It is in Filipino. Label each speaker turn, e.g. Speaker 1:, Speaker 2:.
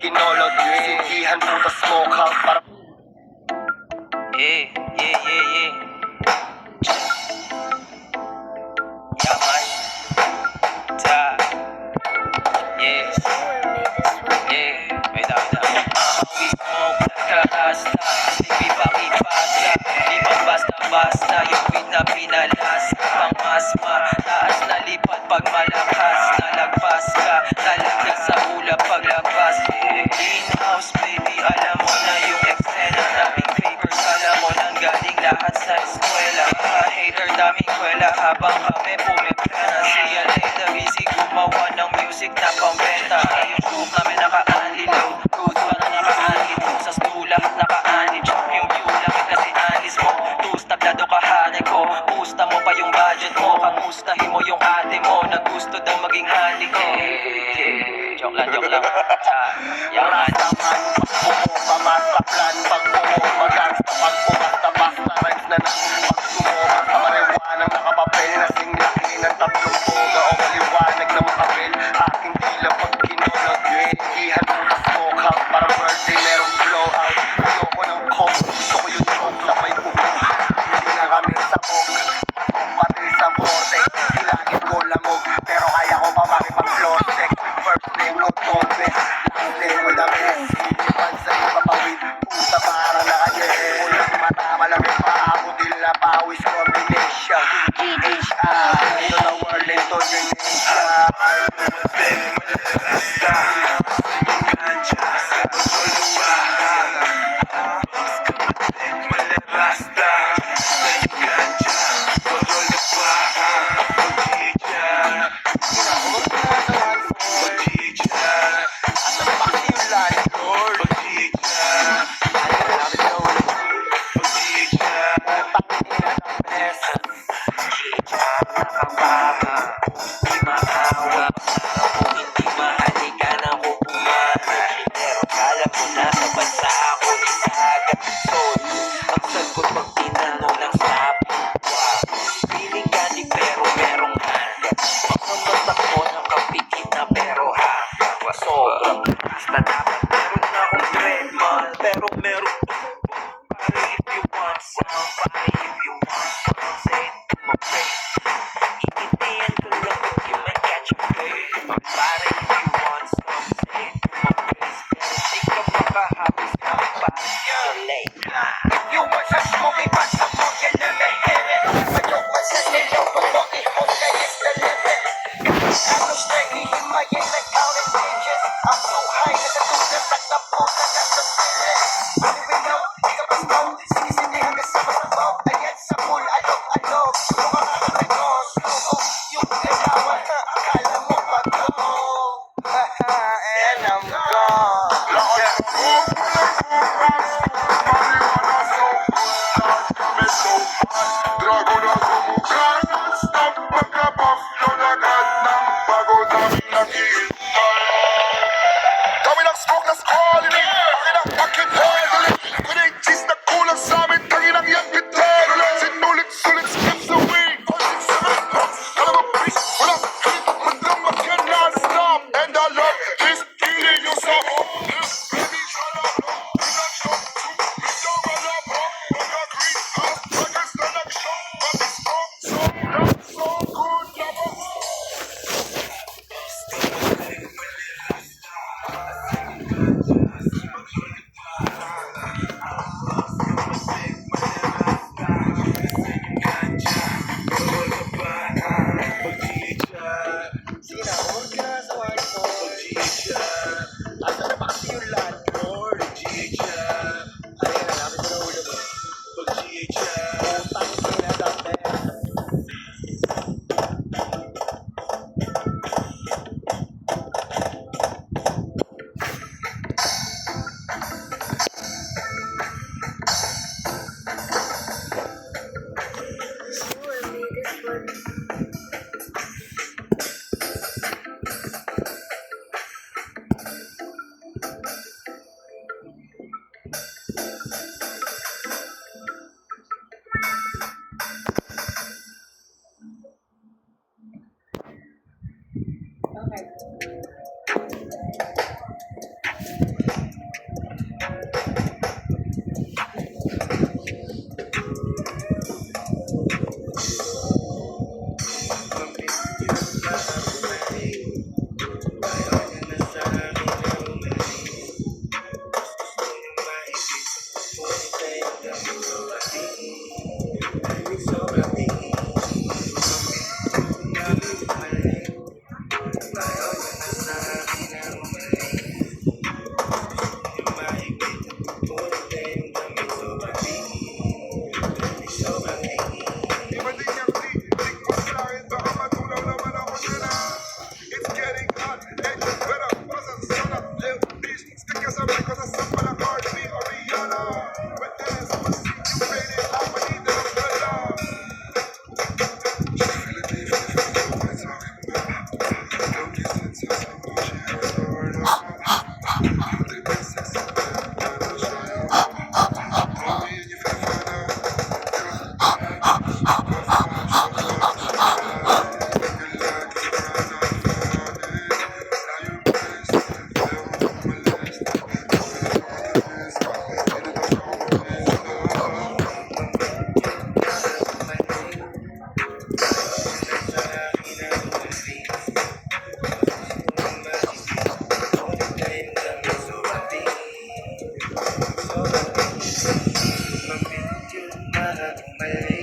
Speaker 1: Kinolot, sindihan, puta smoke out para
Speaker 2: Yeah. Yeah, man. Ta. Yeah. Wait up. We smoke nagkakasta. Hindi pakipasa. Di pa basta-basta. Yung weed na pinalasa. Pangmasma. Taas na lipat pag malakas. Nalagpas ka. Talagdag sa ulap paglabas. Greenhouse baby. Alam mo na yung eksena. Daming papers. Alam mo nang galing lahat sa eskwela. Hater daming kwela. Habang kami pumipena. See ya later. Busy gumawa ng music na pambenta. Yung shoot namin naka-anli load. Cruise parang naka-anli. Sa school lahat naka-anli. Chop yung view lang kasi anis mo. Two-step lado kahane ko. Pusta mo pa yung budget mo. Kamustahin mo yung ate mo. Naggusto daw maging honey ko. Joke lang. Yaman.
Speaker 1: Pamasta-plan, pag-pumoma, gangsta, pag-pumasta-basta, rhymes na pag-sumoma sa marijuanang nakapapel, nasing laki ng tatlong boga o maliwanag na makapel, aking tila pag kinulog, sindihan mo sa smoke out, para birthday merong blowout, ayoko ng coke, gusto ko yung smoke, sabay pupo, hindi na kami sa coke, pati sa morte, ilagin ko lamog, pero kaya ko pa makipag-floor check, first name no tope, last name with a best, puta parang nakagay ulang mata malamig pa ako dila pawis combination ito na world ito yung nation
Speaker 2: Basta dapat meron na akong trademark. Pero meron para if you want some, para if you want some, say it to my face. Iintindihan ko lang pag you might catch a face. Para if you want some, say it to my face. Pero di ka makahapis na para late.
Speaker 1: if you want some smoking but some more you never hear it ayok man sa nilo pag ihon kayo sa limit ano straight hihimayin like counting digits I'm so high na sa tugas at na puta na sa pilit believe it di ka pa smoke sinisindihan ka sa masabaw ayan sa pool alok yung mga kakagos yung ilawan akala mo pag-go and I'm gone
Speaker 3: Drago na sumuka, non-stop pagka-buff yun agad ng bago daming naghihintay. Kami ng smoke na squality, akin handling. Kung ay cheese na kulang sa amin, tangin ang yan bitero. Sinulit-sulit skips away, 6-7 pounds. Alam mo, bitch, wala kalit madramak yan non-stop. And I love this feeling yung sa baby, shut up, pinag-shop, bitaw malabo, pagka-greenhouse, bagas na nag-shop, pag-smoke, so not so good, labas.
Speaker 1: sige na huwag ka na sa one point asa na ba kasi yung landlord ayun na lapit na ulo mo utang sila dami
Speaker 4: Okay.
Speaker 1: mali